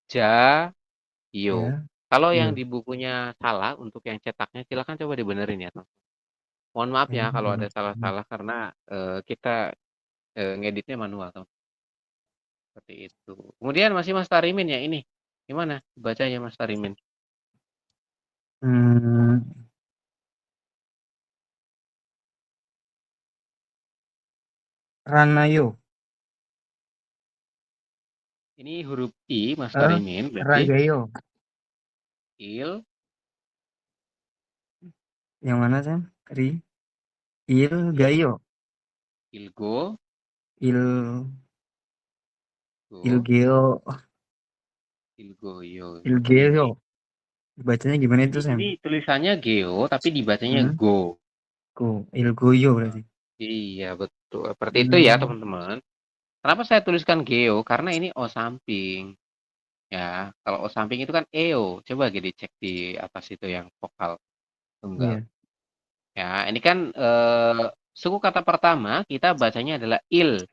Speaker 1: ja yo.
Speaker 6: Ya.
Speaker 1: Kalau yang
Speaker 6: Yo.
Speaker 1: di bukunya salah untuk yang cetaknya silakan coba dibenerin ya, teman. Mohon maaf ya kalau ada salah-salah karena kita ngeditnya manual tuh. Seperti itu. Kemudian masih Mas Tarimin ya ini. Gimana bacanya Mas Tarimin?
Speaker 6: Hmm, Ranayo.
Speaker 1: Ini huruf I Mas Tarimin berarti
Speaker 6: Ragayo.
Speaker 1: il
Speaker 6: Yang mana, Sam? Il Gayo.
Speaker 1: ilgo
Speaker 6: Il
Speaker 1: go
Speaker 6: Ilgeo.
Speaker 1: ilgoyo.
Speaker 6: Ilgeo. Bacanya gimana itu, Sam?
Speaker 1: Ini tulisannya geo tapi dibacanya
Speaker 6: Hmm?
Speaker 1: go.
Speaker 6: Ilgoyo berarti.
Speaker 1: Iya betul. Seperti itu ya teman-teman. Kenapa saya tuliskan geo? Karena ini O samping. Ya, kalau O samping itu kan EO. Coba lagi dicek di atas itu yang vokal tunggal.
Speaker 6: Iya.
Speaker 1: Ya, ini kan suku kata pertama kita bacanya adalah il.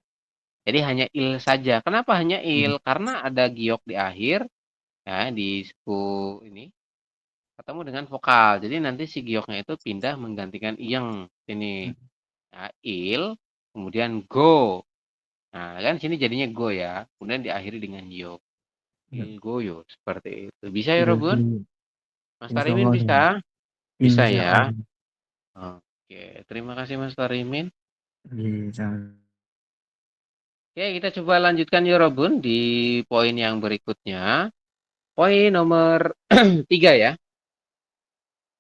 Speaker 1: Jadi hanya il saja. Kenapa hanya il? Karena ada giok di akhir ya di suku ini ketemu dengan vokal. Jadi nanti si gioknya itu pindah menggantikan iyeng sini. Ya, il kemudian go. Nah, kan sini jadinya go ya. Kemudian diakhiri dengan yo. Ilgoyo seperti itu. Bisa ya, Robun?
Speaker 6: Ilgoyo.
Speaker 1: Mas
Speaker 6: Insya
Speaker 1: Tarimin
Speaker 6: Allah, Sam.
Speaker 1: bisa? Bisa
Speaker 6: Insya
Speaker 1: ya.
Speaker 6: Allah.
Speaker 1: Oke, terima kasih Mas Tarimin.
Speaker 6: Iya, Sam.
Speaker 1: Oke, kita coba lanjutkan ya, Robun, di poin yang berikutnya. Poin nomor 3 ya.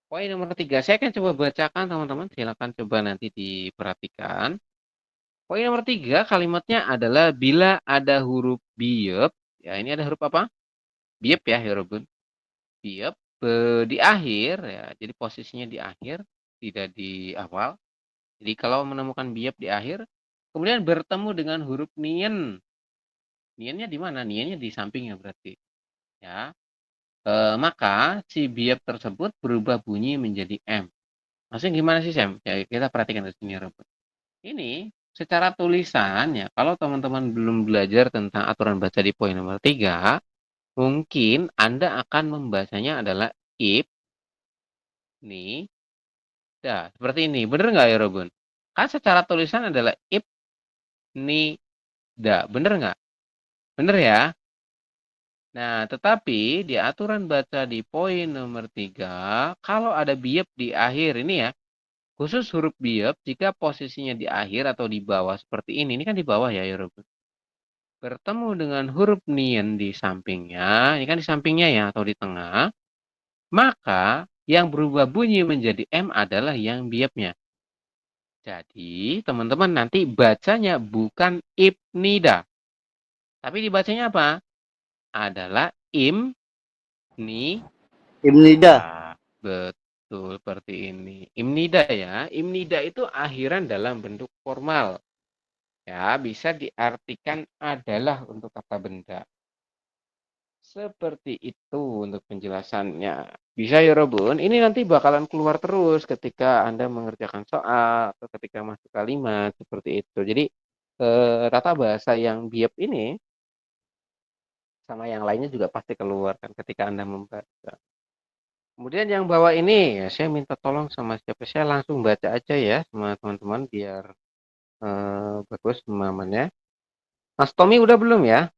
Speaker 1: Poin nomor 3. Saya akan coba bacakan, teman-teman. Silakan coba nanti diperhatikan. Poin nomor 3, kalimatnya adalah bila ada huruf biep. Ya, ini ada huruf apa? Biep ya, Robun. Biep di akhir ya. Jadi posisinya di akhir, tidak di awal. Jadi kalau menemukan biep di akhir, kemudian bertemu dengan huruf nien. Niennya di mana? Niennya di sampingnya berarti. Ya. Maka si biep tersebut berubah bunyi menjadi M. Maksudnya gimana sih, Sam? Ya, kita perhatikan di sini, Robert. Ini secara tulisan ya, kalau teman-teman belum belajar tentang aturan baca di poin nomor 3, mungkin Anda akan membacanya adalah ip, ni, da. Seperti ini. Bener nggak ya, Robun? Kan secara tulisan adalah ip, ni, da. Bener nggak? Bener ya? Nah, tetapi di aturan baca di poin nomor 3, kalau ada biep di akhir ini ya, khusus huruf biep, jika posisinya di akhir atau di bawah seperti ini kan di bawah ya, Robun. Bertemu dengan huruf nien di sampingnya, ini kan di sampingnya ya, atau di tengah, maka yang berubah bunyi menjadi M adalah yang biepnya. Jadi, teman-teman nanti bacanya bukan ibnida. Tapi dibacanya apa? Adalah ni.
Speaker 5: Imnida.
Speaker 1: Betul, seperti ini. Imnida ya. Imnida itu akhiran dalam bentuk formal. Ya, bisa diartikan adalah untuk kata benda. Seperti itu untuk penjelasannya. Bisa ya, Robun? Ini nanti bakalan keluar terus ketika Anda mengerjakan soal atau ketika masuk kalimat seperti itu. Jadi tata bahasa yang biep ini sama yang lainnya juga pasti keluar kan ketika Anda membaca. Kemudian yang bawah ini ya saya minta tolong sama siapa, saya langsung baca aja ya sama teman-teman biar bagus pemahamannya. Mas Tommy udah belum ya?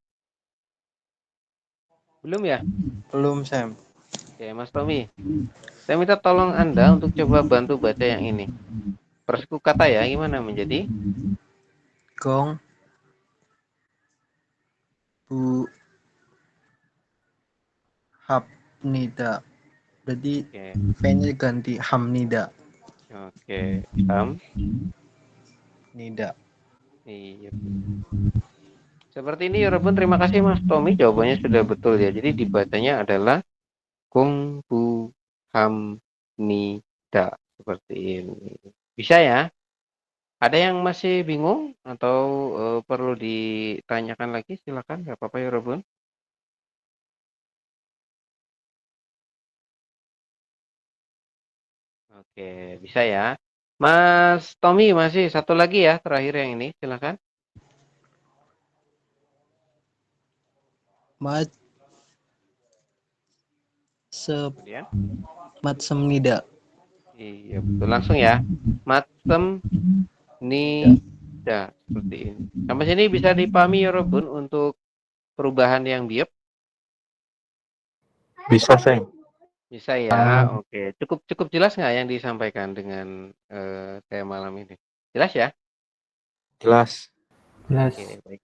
Speaker 1: Belum ya?
Speaker 7: Belum, Sam.
Speaker 1: Oke, Mas Tommy. Saya minta tolong Anda untuk coba bantu baca yang ini. Persuku kata ya, gimana menjadi?
Speaker 7: Gong. Bu. Habnida. Jadi
Speaker 1: Oke.
Speaker 7: P-nya ganti Hamnida.
Speaker 1: Oke. Ham.
Speaker 7: Nida.
Speaker 1: Iya. Seperti ini ya, Robun. Terima kasih Mas Tommy. Jawabannya sudah betul ya. Jadi dibacanya adalah Kung Bu Ham Ni Da. Seperti ini. Bisa ya? Ada yang masih bingung atau perlu ditanyakan lagi? Silakan, nggak apa-apa ya, Robun. Oke, bisa ya. Mas Tommy masih satu lagi ya, terakhir yang ini, silakan.
Speaker 7: Mat.
Speaker 1: Kemudian.
Speaker 7: Matsemnida.
Speaker 1: Iya, betul. Langsung ya. Matem ni beda seperti ini. Sampai sini bisa dipahami ya Robun untuk perubahan yang biop?
Speaker 4: Bisa, Seng.
Speaker 1: Bisa ya, oke. Cukup jelas nggak yang disampaikan dengan saya malam ini? Jelas ya?
Speaker 4: Jelas.
Speaker 1: Oke, baik.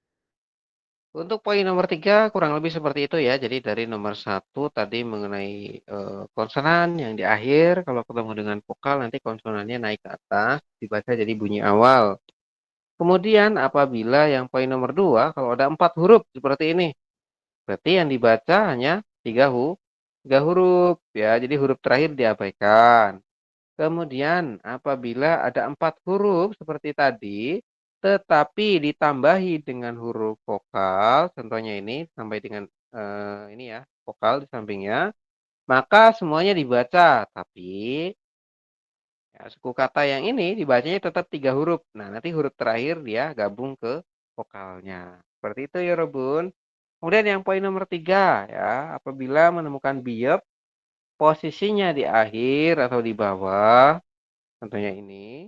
Speaker 1: Untuk poin nomor 3 kurang lebih seperti itu ya. Jadi dari nomor 1 tadi mengenai konsonan yang di akhir, kalau ketemu dengan vokal nanti konsonannya naik ke atas, dibaca jadi bunyi awal. Kemudian apabila yang poin nomor 2, kalau ada 4 huruf seperti ini, berarti yang dibaca hanya 3 huruf ya. Jadi huruf terakhir diabaikan. Kemudian apabila ada 4 huruf seperti tadi, tetapi ditambahi dengan huruf vokal, contohnya ini sampai dengan ini ya, vokal di sampingnya, maka semuanya dibaca. Tapi ya, suku kata yang ini dibacanya tetap 3 huruf. Nah, nanti huruf terakhir dia gabung ke vokalnya. Seperti itu ya Robun. Kemudian yang poin nomor 3 ya, apabila menemukan biop, posisinya di akhir atau di bawah, contohnya ini.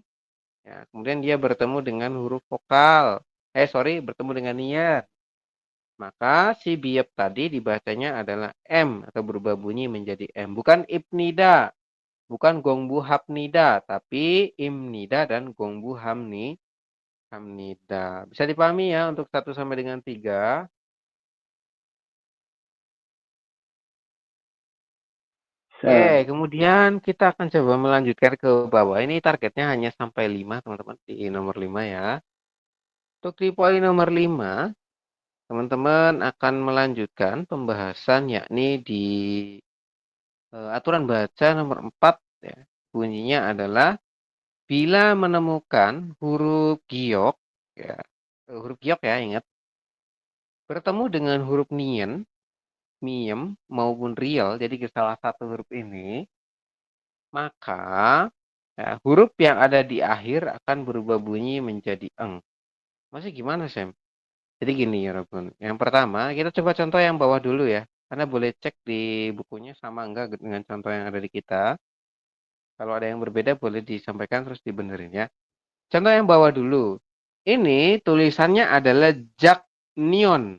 Speaker 1: Ya, kemudian dia bertemu dengan huruf vokal. Bertemu dengan niat. Maka si biop tadi dibacanya adalah M atau berubah bunyi menjadi M. Bukan ibnida, bukan gongbu hapnida, tapi imnida dan gongbu hamnida. Bisa dipahami ya untuk 1 sampai dengan 3. Oke, kemudian kita akan coba melanjutkan ke bawah. Ini targetnya hanya sampai 5, teman-teman, di nomor 5 ya. Untuk di poin nomor 5, teman-teman akan melanjutkan pembahasan yakni di aturan baca nomor 4 ya. Bunyinya adalah bila menemukan huruf giok ya. Huruf giok ya, ingat. Bertemu dengan huruf nien, miem maupun riel, jadi salah satu huruf ini, maka ya, huruf yang ada di akhir akan berubah bunyi menjadi eng. Masih gimana, Sam? Jadi gini ya, Robun. Yang pertama, kita coba contoh yang bawah dulu ya. Karena boleh cek di bukunya sama enggak dengan contoh yang ada di kita. Kalau ada yang berbeda boleh disampaikan terus dibenerin ya. Contoh yang bawah dulu. Ini tulisannya adalah Jaknion.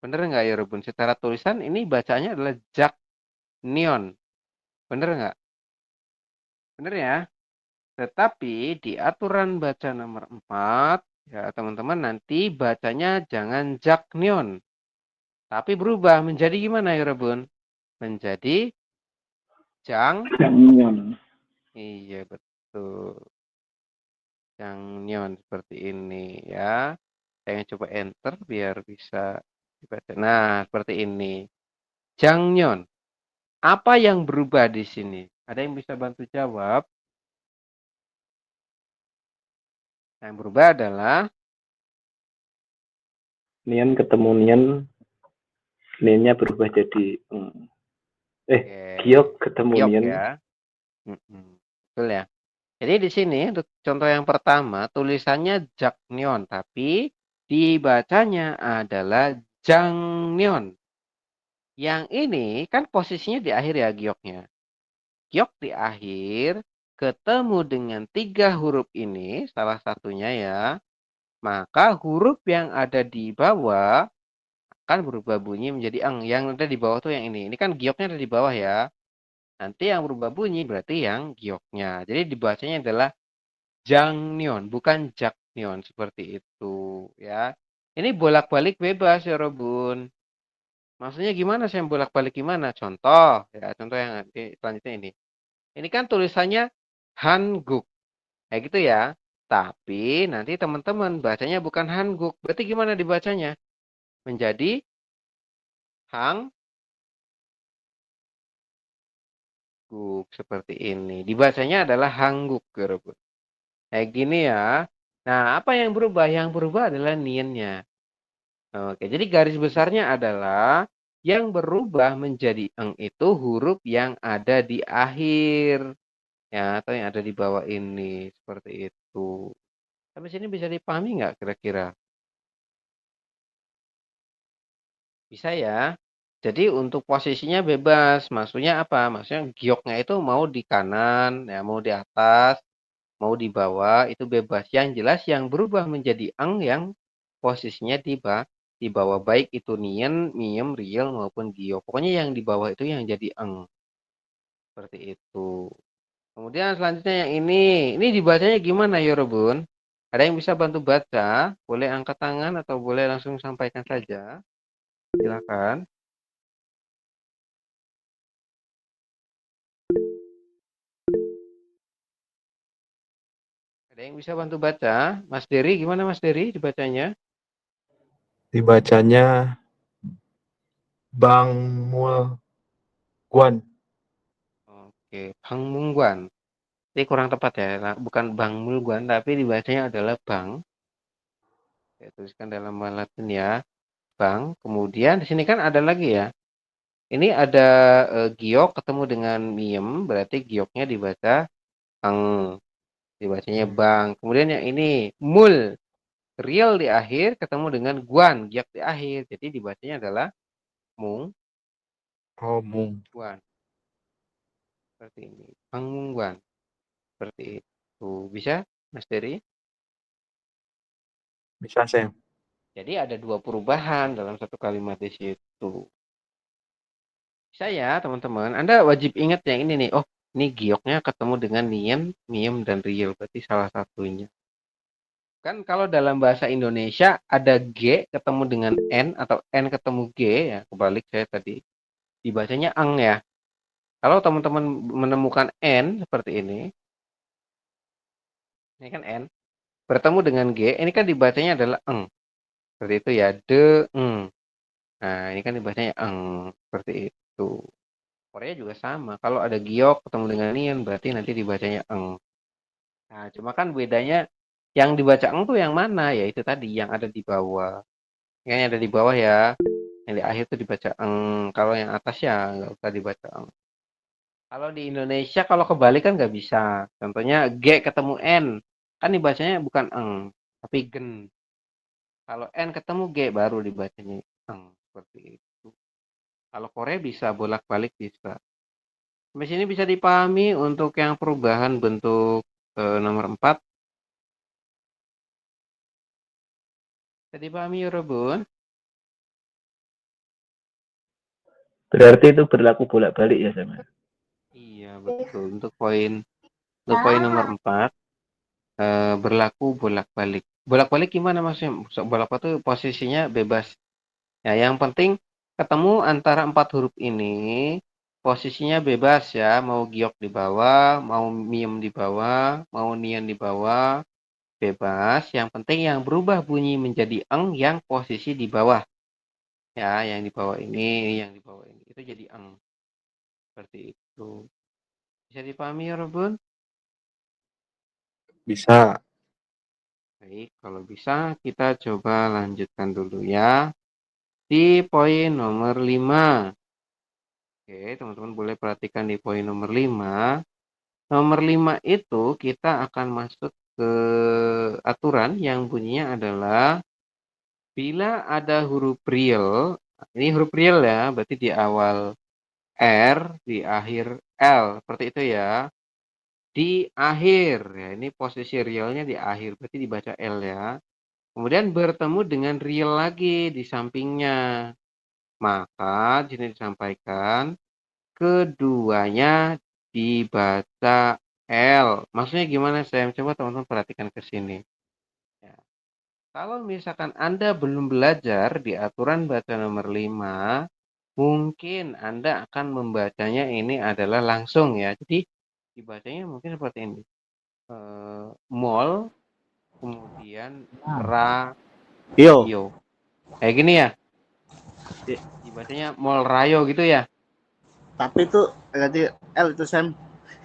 Speaker 1: Bener nggak ya, Robun? Secara tulisan ini bacanya adalah Jaknion. Bener nggak? Bener ya? Tetapi di aturan baca nomor 4, ya teman-teman nanti bacanya jangan Jaknion. Tapi berubah menjadi gimana ya Rebun? Menjadi
Speaker 4: Jangnion.
Speaker 1: Iya betul. Jangnion seperti ini ya. Saya coba enter biar bisa dibaca. Nah, seperti ini. Jangnion. Apa yang berubah di sini? Ada yang bisa bantu jawab? Yang berubah adalah
Speaker 4: Nian ketemu Nian, Niannya berubah jadi giok ketemu
Speaker 1: giok
Speaker 4: Nian.
Speaker 1: ya. Betul ya. Jadi di sini untuk contoh yang pertama tulisannya Jaknion tapi dibacanya adalah Jangnion. Yang ini kan posisinya di akhir ya gioknya. Giok di akhir ketemu dengan 3 huruf ini salah satunya ya. Maka huruf yang ada di bawah akan berubah bunyi menjadi eng. Yang ada di bawah tuh yang ini. Ini kan gioknya ada di bawah ya. Nanti yang berubah bunyi berarti yang gioknya. Jadi dibacanya adalah Jangnion, bukan Jaknion seperti itu ya. Ini bolak-balik bebas ya Robun. Maksudnya gimana sih yang bolak-balik gimana? Contoh ya, contoh yang selanjutnya ini. Ini kan tulisannya Hanguk. Kayak gitu ya. Tapi nanti teman-teman bacanya bukan Hanguk. Berarti gimana dibacanya? Menjadi Hangguk seperti ini. Dibacanya adalah Hangguk ya Robun. Kayak gini ya. Nah, apa yang berubah? Yang berubah adalah niennya. Oke, jadi garis besarnya adalah yang berubah menjadi eng itu huruf yang ada di akhir. Ya, atau yang ada di bawah ini. Seperti itu. Sampai sini bisa dipahami nggak kira-kira? Bisa ya. Jadi untuk posisinya bebas. Maksudnya apa? Maksudnya gioknya itu mau di kanan, ya mau di atas, mau dibawa itu bebas. Yang jelas yang berubah menjadi eng yang posisinya di bawah, baik itu nien, miem, riel maupun gio. Pokoknya yang di bawah itu yang jadi eng. Seperti itu. Kemudian selanjutnya yang ini dibacanya gimana ya Robun? Ada yang bisa bantu baca? Boleh angkat tangan atau boleh langsung sampaikan saja. Silakan. Ada yang bisa bantu baca? Mas Dery, gimana Mas Dery dibacanya?
Speaker 8: Dibacanya Bang Mulguan.
Speaker 1: Oke, Bang Mungguan. Ini kurang tepat ya, bukan Bang Mulguan, tapi dibacanya adalah Bang. Saya tuliskan dalam Latin ya, Bang. Kemudian di sini kan ada lagi ya. Ini ada giok ketemu dengan miem, berarti gioknya dibaca ang, dibacanya bang. Kemudian yang ini mul, real di akhir ketemu dengan guan, giok di akhir. Jadi dibacanya adalah mung
Speaker 8: Oh, Mung.
Speaker 1: guan. Seperti ini. Bang mung guan. Seperti itu. Bisa, Mas Dery?
Speaker 8: Bisa, Sam.
Speaker 1: Jadi ada dua perubahan dalam satu kalimat di situ. Bisa ya, teman-teman. Anda wajib ingat yang ini nih. Oh, ini gioknya ketemu dengan niem, miem, dan real. Berarti salah satunya. Kan kalau dalam bahasa Indonesia ada G ketemu dengan N atau N ketemu G ya, kebalik saya tadi. Dibacanya ang ya. Kalau teman-teman menemukan N seperti ini kan N, bertemu dengan G, ini kan dibacanya adalah eng. Seperti itu ya, eng. Nah, ini kan dibacanya eng, seperti itu. Korea juga sama. Kalau ada giok ketemu dengan nian, berarti nanti dibacanya eng. Nah, cuma kan bedanya yang dibaca eng tuh yang mana? Ya itu tadi, yang ada di bawah. Yang ada di bawah ya. Yang di akhir tuh dibaca eng. Kalau yang atas ya nggak usah dibaca eng. Kalau di Indonesia kalau kebalik kan nggak bisa. Contohnya G ketemu N. Kan dibacanya bukan eng, tapi gen. Kalau N ketemu G baru dibacanya eng. Seperti itu. Kalau Korea bisa bolak-balik bisa. Sampai sini bisa dipahami untuk yang perubahan bentuk nomor 4. Bisa dipahami ya Robun?
Speaker 4: Berarti itu berlaku bolak-balik ya, sama.
Speaker 1: Iya, betul. Untuk poin nomor 4 berlaku bolak-balik. Bolak-balik gimana maksudnya? Bolak-balik itu posisinya bebas. Ya, yang penting ketemu antara 4 huruf ini posisinya bebas ya. Mau giok di bawah, mau miem di bawah, mau nian di bawah, bebas. Yang penting yang berubah bunyi menjadi eng yang posisi di bawah. Ya, yang di bawah ini, yang di bawah ini. Itu jadi eng. Seperti itu. Bisa dipahami ya, Robun?
Speaker 8: Bisa.
Speaker 1: Baik, kalau bisa kita coba lanjutkan dulu ya. Di poin nomor 5. Oke, teman-teman boleh perhatikan di poin nomor 5. Nomor 5 itu kita akan masuk ke aturan yang bunyinya adalah bila ada huruf real, ini huruf real ya, berarti di awal R, di akhir L, seperti itu ya. Di akhir, ya ini posisi realnya di akhir, berarti dibaca L ya. Kemudian bertemu dengan real lagi di sampingnya. Maka di sini disampaikan keduanya dibaca L. Maksudnya gimana? Saya coba teman-teman perhatikan ke sini. Ya. Kalau misalkan Anda belum belajar di aturan baca nomor 5, mungkin Anda akan membacanya ini adalah langsung ya. Jadi dibacanya mungkin seperti ini. Mol, kemudian rayo. Kayak gini ya. Dibacanya mol rayo gitu ya.
Speaker 5: Tapi itu ganti L itu Sam.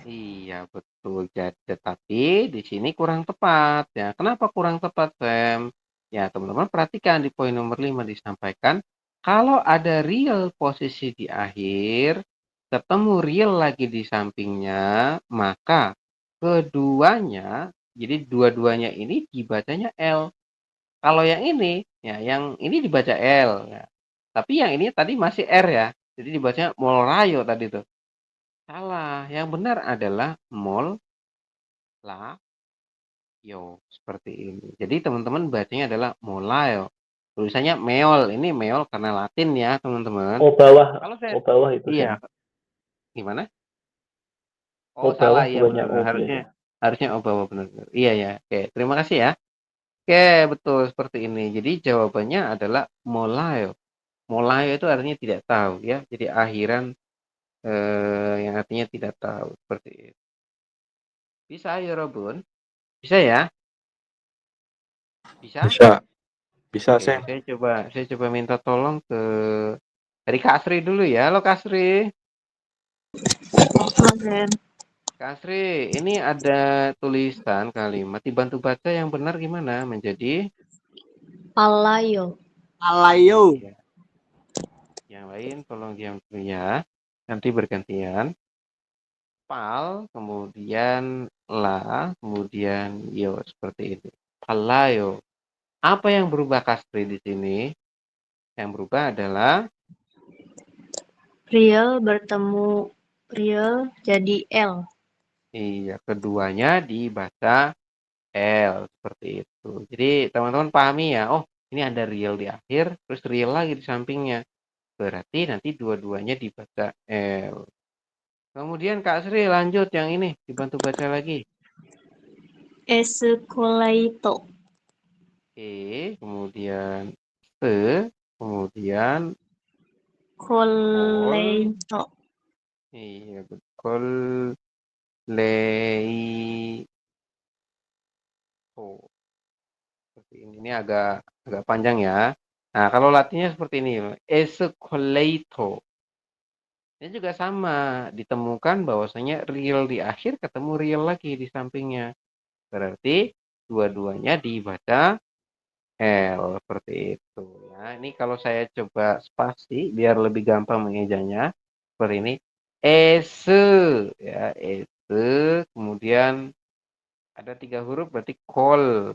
Speaker 1: Iya betul. Jadi tetapi di sini kurang tepat ya. Kenapa kurang tepat, Sam? Ya, teman-teman perhatikan di poin nomor 5 disampaikan kalau ada real posisi di akhir, ketemu real lagi di sampingnya, maka keduanya, jadi dua-duanya ini dibacanya L. Kalau yang ini, ya yang ini dibaca L ya. Tapi yang ini tadi masih R ya. Jadi dibacanya molrayo tadi tuh. Salah. Yang benar adalah mol la yo seperti ini. Jadi teman-teman bacanya adalah molayo. Tulisannya meol. Ini meol karena Latin ya, teman-teman.
Speaker 4: Oh bawah,
Speaker 1: Kalau saya
Speaker 4: oh bawah itu
Speaker 1: iya,
Speaker 4: Sam.
Speaker 1: gimana?
Speaker 4: Oh
Speaker 1: Oh,
Speaker 4: bawah
Speaker 1: salah ya
Speaker 4: bukannya
Speaker 1: benar.
Speaker 4: oh
Speaker 1: Harusnya
Speaker 4: biasa.
Speaker 1: harusnya oh bawah benar. Iya ya. Oke, terima kasih ya. Oke, betul seperti ini. Jadi jawabannya adalah molayo. Molayo itu artinya tidak tahu ya. Jadi akhiran yang artinya tidak tahu seperti itu. Bisa ya Robun? Bisa ya? Bisa?
Speaker 8: Bisa. Bisa,
Speaker 1: Oke,
Speaker 8: Sam.
Speaker 1: saya coba minta tolong ke dari Kak Sri dulu ya. Halo Kak Sri. Kak Sri, ini ada tulisan kalimat dibantu baca yang benar gimana? Menjadi
Speaker 3: Palayo.
Speaker 5: Alayo.
Speaker 1: iya. Yang lain tolong diam dulu ya. Nanti bergantian. Pal, kemudian la, kemudian yo seperti itu. Palayo. Apa yang berubah Kak Sri di sini? Yang berubah adalah
Speaker 3: Real bertemu real jadi L.
Speaker 1: iya, keduanya dibaca L seperti itu. Jadi teman-teman pahami ya. Oh, ini ada real di akhir, terus real lagi di sampingnya. Berarti nanti dua-duanya dibaca L. Kemudian Kak Sri lanjut yang ini, dibantu baca lagi.
Speaker 3: Escolaito.
Speaker 1: Kemudian se, kemudian
Speaker 3: Coleito.
Speaker 1: iya betul. Leito. Seperti ini. Ini agak panjang ya. Nah, kalau latihnya seperti ini. Escolaito. Ini juga sama. Ditemukan bahwasanya real di akhir ketemu real lagi di sampingnya. Berarti dua-duanya dibaca L seperti itu ya. Ini kalau saya coba spasi biar lebih gampang mengejanya seperti ini. Ese ya, ese kemudian ada 3 huruf berarti kol.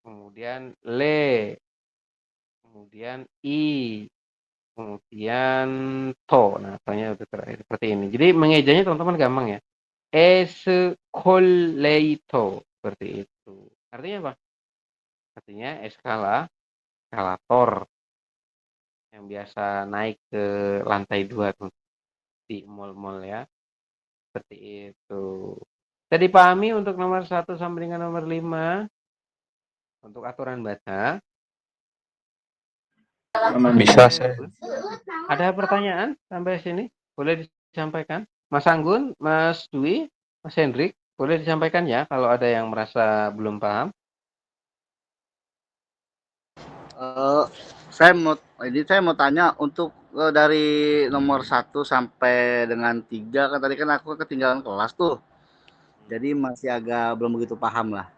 Speaker 1: Kemudian le, kemudian i, kemudian to. Nah, tanya udah terakhir seperti ini. Jadi mengejanya teman-teman gampang ya. Escoleito seperti itu. Artinya apa? Artinya eskalator yang biasa naik ke lantai 2 tuh di mall-mall ya. Seperti itu. Bisa dipahami untuk nomor 1 sampai dengan nomor 5 untuk aturan baca.
Speaker 8: Bisa,
Speaker 1: Oke,
Speaker 8: Sam.
Speaker 1: ada pertanyaan sampai sini? Boleh disampaikan? Mas Anggun, Mas Dwi, Mas Hendrik, boleh disampaikan ya kalau ada yang merasa belum paham.
Speaker 5: Saya mau tanya untuk dari nomor 1 sampai dengan 3 kan tadi kan aku ketinggalan kelas tuh. Jadi masih agak belum begitu paham lah.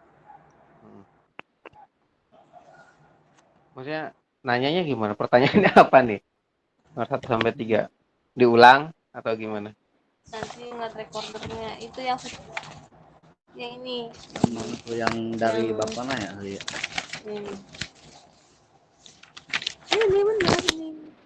Speaker 1: Maksudnya nanyanya gimana? Pertanyaannya apa nih? Nomor 1 sampai 3. Diulang atau gimana?
Speaker 9: Nanti ngeliat recordernya itu yang ini
Speaker 5: Yang dari
Speaker 9: Yang-
Speaker 5: Bapak ya?
Speaker 9: ini